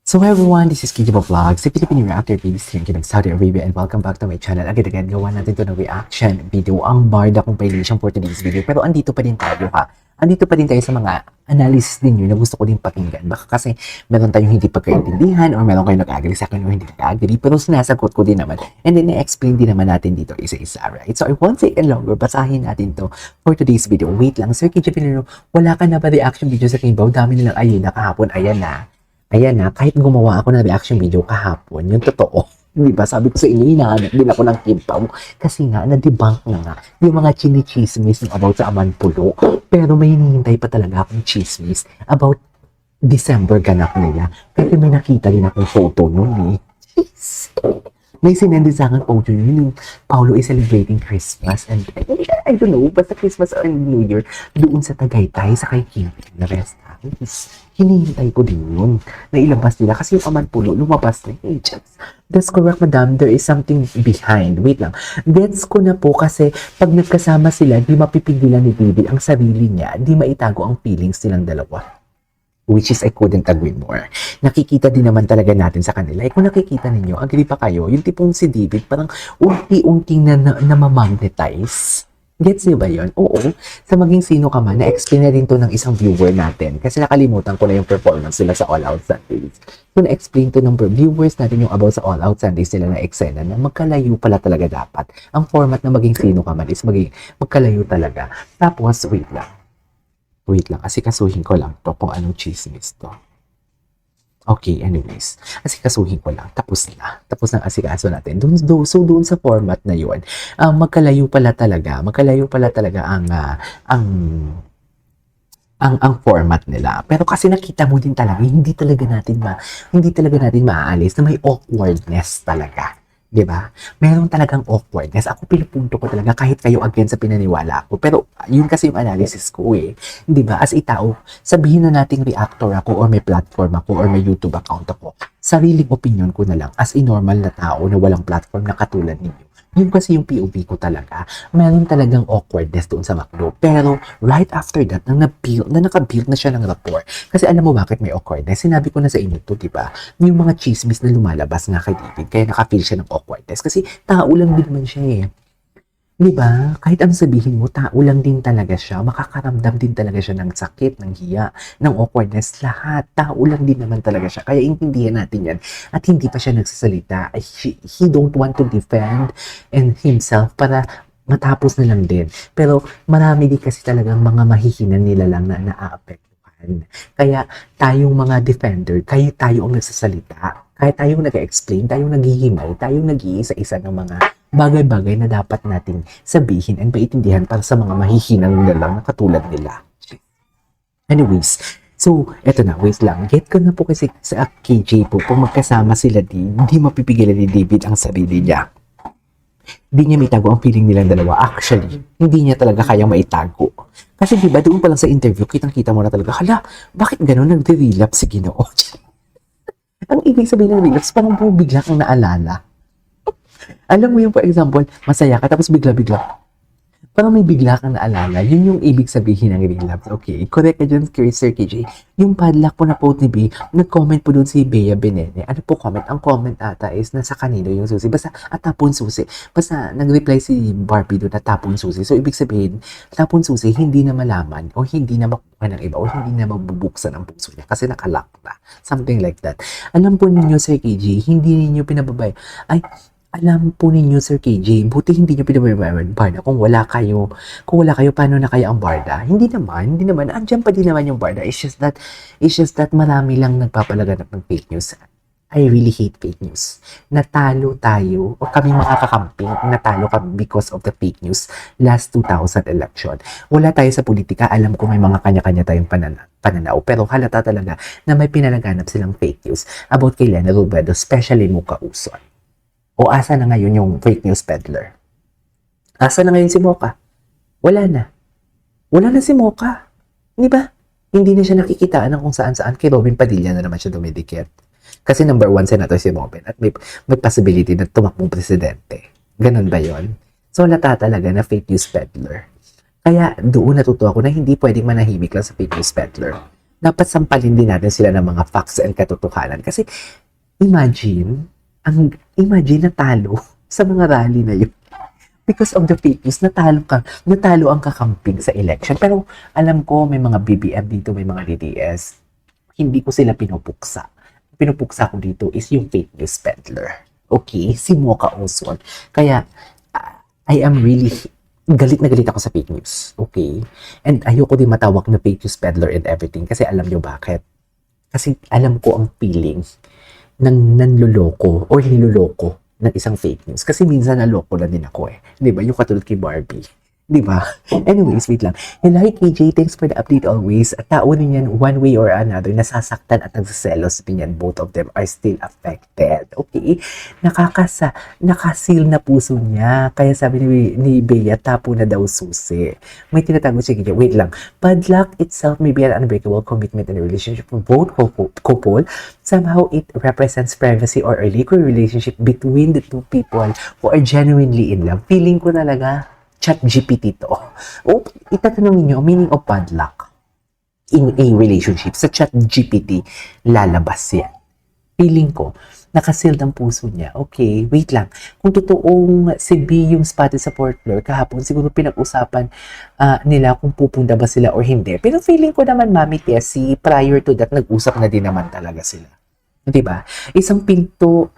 So hi everyone, this is Kijibo Vlogs, a Philippine reactor based here in Saudi Arabia, and welcome back to my channel. Agad-agad gawa natin ito ng reaction video, ang Barda compilation for today's video. Pero andito pa din tayo ha. Andito pa din tayo sa mga analysis ninyo na gusto ko din pakinggan. Baka kasi meron tayong hindi pagkaintindihan or meron kayong nag-agree sa akin o hindi nag-agree. Pero sinasagot ko din naman. And then na-explain din naman natin dito isa-isa, right? So I won't take it longer. Basahin natin to for today's video. Wait lang, Sir Kijibo Pilino, wala ka na ba reaction video sa Kimbaw? Dami nilang ayun na kahapon. Ayan na. Ayan na, kahit gumawa ako ng reaction video kahapon, yung totoo, di ba? Sabi ko sa inyo, hinahanap din ako ng Kimpaw. Kasi nga, na-debunk na nga yung mga chinichismis about sa Amanpulo. Pero may hinihintay pa talaga akong chismis about December ganap nila. Kasi may nakita din akong photo nun eh. Jeez. May sinendi sa akin photo yun, yung Paulo is celebrating Christmas and I don't know, basta Christmas and New Year doon sa Tagaytay, sa kay Kimping na rest house. Hinihintay ko din yun na ilabas nila kasi yung Amanpulo lumabas na agents. That's correct, madam. There is something behind. Wait lang. Gets ko na po kasi pag nagkasama sila, di mapipigilan ni Bibi ang sarili niya, di maitago ang feelings nilang dalawa. Which is I couldn't agree more. Nakikita din naman talaga natin sa kanila. Kung nakikita ninyo, agree pa kayo, yung tipong si David parang unti-unting na ma-magnetize. Gets niyo ba yun? Oo. Sa maging sino ka man, na-explain na rin to ng isang viewer natin. Kasi nakalimutan ko na yung performance nila sa All Out Sundays. So, na-explain to ng viewers natin yung about sa All Out Sundays nila na eksena na magkalayo pala talaga dapat. Ang format na maging sino ka man is magkalayo talaga. Tapos, wait lang. Wait lang. Asikasuhin ko lang to kung anong chismis to. Okay, anyways. Asikasuhin ko lang. Tapos na. Tapos ng asikaso natin. So, doon sa format na yun, magkalayo pala talaga ang format nila. Pero kasi nakita mo din talaga, hindi talaga natin maaalis na may awkwardness talaga. 'Di ba? Meron talagang awkwardness. Ako pinupunto ko talaga kahit kayo against sa pinaniwala ko. Pero yun kasi yung analysis ko eh. 'Di ba? As itao, sabihin na nating reactor ako or may platform ako or may YouTube account ako. Sariling opinion ko na lang as a normal na tao na walang platform na katulad ninyo. Yun kasi yung POV ko talaga. Meron talagang awkwardness doon sa McDo. Pero right after that, naka-build na siya ng rapport. Kasi alam mo bakit may awkwardness? Sinabi ko na sa inyo to, di ba? Yung mga chismis na lumalabas nga kay David, kaya naka-feel siya ng awkwardness. Kasi tao lang din naman siya eh. Di ba? Kahit ang sabihin mo, tao lang din talaga siya. Makakaramdam din talaga siya ng sakit, ng hiya, ng awkwardness. Lahat. Tao lang din naman talaga siya. Kaya intindihan natin yan. At hindi pa siya nagsasalita. He don't want to defend himself para matapos na lang din. Pero marami din kasi talagang mga mahihinan nila lang na naaapektuhan. Kaya tayong mga defender, tayo ang nagsasalita. Kaya tayong nag-explain, tayong naghihimay, tayong nag-iisa-isa ng mga bagay-bagay na dapat nating sabihin and maiintindihan para sa mga mahihinang nila lang na katulad nila. Anyways, so, eto na, wait lang. Get ko na po kasi sa KJ po, kung magkasama sila hindi mapipigilan ni David ang sarili niya. Hindi niya maitago ang feeling nilang dalawa. Actually, hindi niya talaga kayang maitago. Kasi diba, doon pa lang sa interview, kitang-kita mo na talaga, hala, bakit gano'n nagde-relapse si Ginoo? Ang ibig sabihin ng relapse, parang bigla kang naalala. Alam mo yung, for example, masaya ka, tapos bigla-bigla, parang may bigla kang naalala. Yun yung ibig sabihin ng relapse. Okay, correct ka dyan, Sir KJ. Yung padlock po na quote ni B, nag-comment po doon si Bea Benene. Ano po comment? Ang comment ata is nasa kanino yung susi. Basta, tapon susi. Basta, nag-reply si Barbie doon na tapon susi. So, ibig sabihin, tapon susi, hindi na malaman o hindi na makuha ng iba o hindi na mabubuksan ang puso niya kasi nakalock na. Something like that. Alam po ninyo, Sir KJ, hindi ninyo pinababay. Alam po ninyo, Sir KJ, buti hindi nyo pinabayaran Barda. Kung wala kayo, paano na kaya ang Barda? Hindi naman. Andiyan pa din naman yung Barda. It's just that marami lang nagpapalaganap ng fake news. I really hate fake news. Natalo tayo, o kami mga kakamping, natalo kami because of the fake news last 2000 election. Wala tayo sa politika, alam ko may mga kanya-kanya tayong pananaw, pero halata talaga na may pinalaganap silang fake news about kay Lena Robredo, especially Muka Uson. O asa na ngayon yung fake news peddler? Asa na ngayon si Mocha? Wala na. Wala na si Mocha. Di ba? Hindi na siya nakikitaan ng kung saan-saan. Kay Robin Padilla na naman siya dumidikit. Kasi number 1 senator si Robin at may possibility na tumakbong presidente. Ganun ba yon? So, lata talaga na fake news peddler. Kaya doon natuto ako na hindi pwedeng manahimik lang sa fake news peddler. dapat sampalin din natin sila ng mga facts and katotohanan. Kasi imagine natalo sa mga rally na yun. Because of the fake news, natalo ang kakamping sa election. Pero alam ko, may mga BBM dito, may mga DDS. Hindi ko sila pinupuksa. Pinupuksa ko dito is yung fake news peddler. Okay? Si Mocha Oswald. Kaya, I am really galit na galit ako sa fake news. Okay? And ayoko din matawag na fake news peddler and everything. Kasi alam nyo bakit? Kasi alam ko ang feeling ng nanloloko or niloloko ng isang fake news. Kasi minsan naloko na din ako eh. Di ba? Yung katulad kay Barbie. Di ba? Anyways, wait lang. Hello, hi KJ. Thanks for the update always. At tao din yan, one way or another, nasasaktan at nagsaselos din yan. Both of them are still affected. Okay? Nakasil na puso niya. Kaya sabi ni Bea, tapo na daw susi. May tinatago siya KJ. Wait lang. Padlock itself may be an unbreakable commitment in a relationship for both couple. Somehow, it represents privacy or a liquid relationship between the two people who are genuinely in love. Feeling ko talaga, ChatGPT to. O, itatanong niyo, meaning of padlock in a relationship. Sa ChatGPT, lalabas yan. Feeling ko, nakasealed ang puso niya. Okay, wait lang. Kung totoong si B yung spotted sa Portler, kahapon siguro pinag-usapan nila kung pupunta ba sila or hindi. Pero feeling ko naman, Mami Tessie, prior to that, nag-usap na din naman talaga sila. Diba? Isang pinto,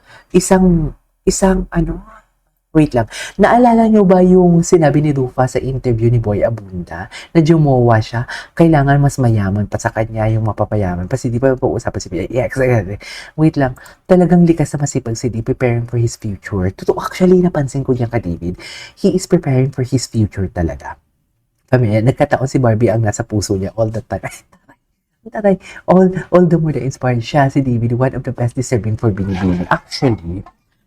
wait lang. Naalala nyo ba yung sinabi ni Rufa sa interview ni Boy Abunda na jumowa siya? Kailangan mas mayaman pa sa kanya yung mapapayaman. Kasi di ba pag-uusapan si Bea? Yeah, wait lang. Talagang likas na masipag si D preparing for his future. Totoo, actually, napansin ko niya ka David. He is preparing for his future talaga. Kami, nagkataon si Barbie ang nasa puso niya all the time. Taray, all the more na inspired siya si David, one of the best deserving for Binibini. Actually,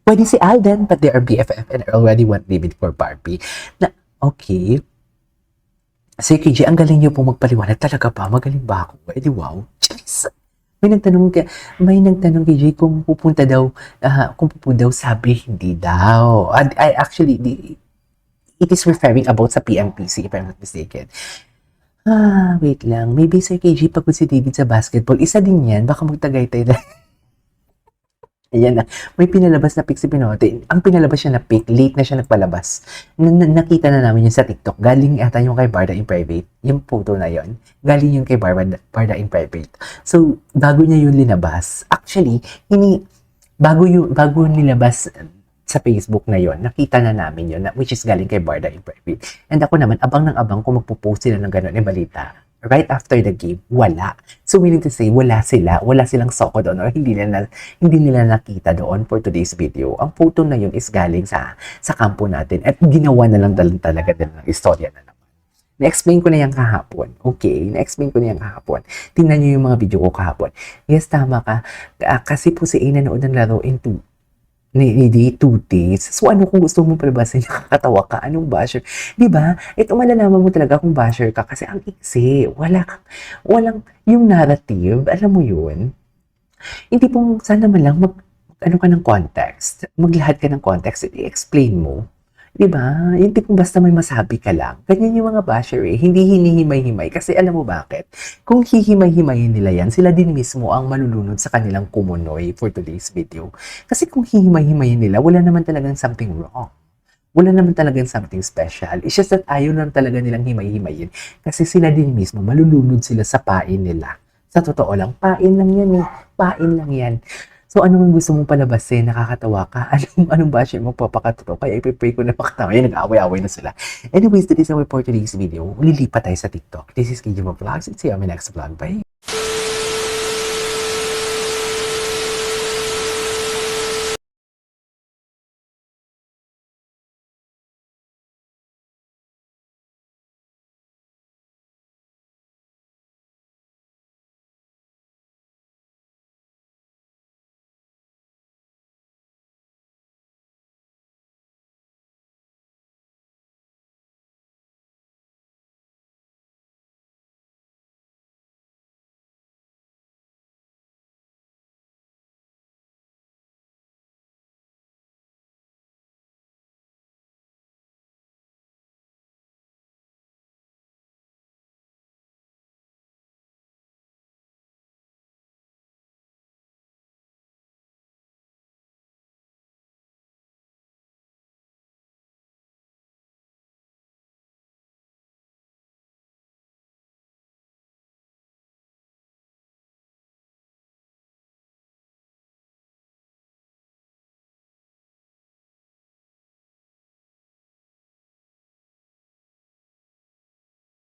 pwede si Alden, but they are BFF and I already want David for Barbie. Okay. Si KJ, ang galing niyo pong magpaliwanag. Talaga ba? Magaling ba ako? Eh di wow. Jeez. May nagtanong KJ kung pupunta daw, sabi hindi daw. Actually, it is referring about sa PMPC, if I'm not mistaken. Wait lang. Maybe Sir KJ, pagod si David sa basketball. Isa din yan. Baka magtagaytay na. Ayan na. May pinalabas na pic si Pinote. Ang pinalabas siya na pic, late na siya nagpalabas. Nakita na namin yun sa TikTok. Galing ata yung kay Barda in private. Yung photo na yon. Galing yung kay Barda in private. So, bago niya yun linabas. Actually, bago nilabas sa Facebook na yon, nakita na namin yun, which is galing kay Barda in private. And ako naman, abang ng abang kung magpo-post sila ng gano'n balita. Right after the game, wala. So meaning to say, wala silang soko doon or hindi nila nakita doon for today's video. Ang photo na yun is galing sa kampo natin at ginawa na lang talaga din ng istorya na naman. Na-explain ko na yan kahapon. Okay, na-explain ko na yan kahapon. Tingnan nyo yung mga video ko kahapon. Yes, tama ka. Kasi po si A nanood ng laro in 2 days. So, ano kung gusto mo palabasin, nakakatawa ka? Anong basher? Diba? Ito malalaman mo talaga kung basher ka kasi ang iksi. Walang yung narrative. Alam mo yun? Hindi pong sana man lang ano ka ng context. Maglahad ka ng context. I-explain mo. Diba? Hindi kung basta may masabi ka lang. Ganyan yung mga basher eh. Hindi hinihimay-himay. Kasi alam mo bakit? Kung hihimay-himayin nila yan, sila din mismo ang malulunod sa kanilang kumunoy for today's video. Kasi kung hihimay-himayin nila, wala naman talagang something wrong. Wala naman talagang something special. It's just that ayaw lang talaga nilang himay-himayin. Kasi sila din mismo, malulunod sila sa pain nila. Sa totoo lang, pain lang yan eh. Pain lang yan. So, anong gusto mong palabasin? Nakakatawa ka? Anong basher mo papakatuto? Kaya ipipray ko na makatawa. Yan, nag-away-away na sila. Anyways, that is our for today's video. Lilipat tayo sa TikTok. This is KJ Vlogs. See you on my next vlog. Bye!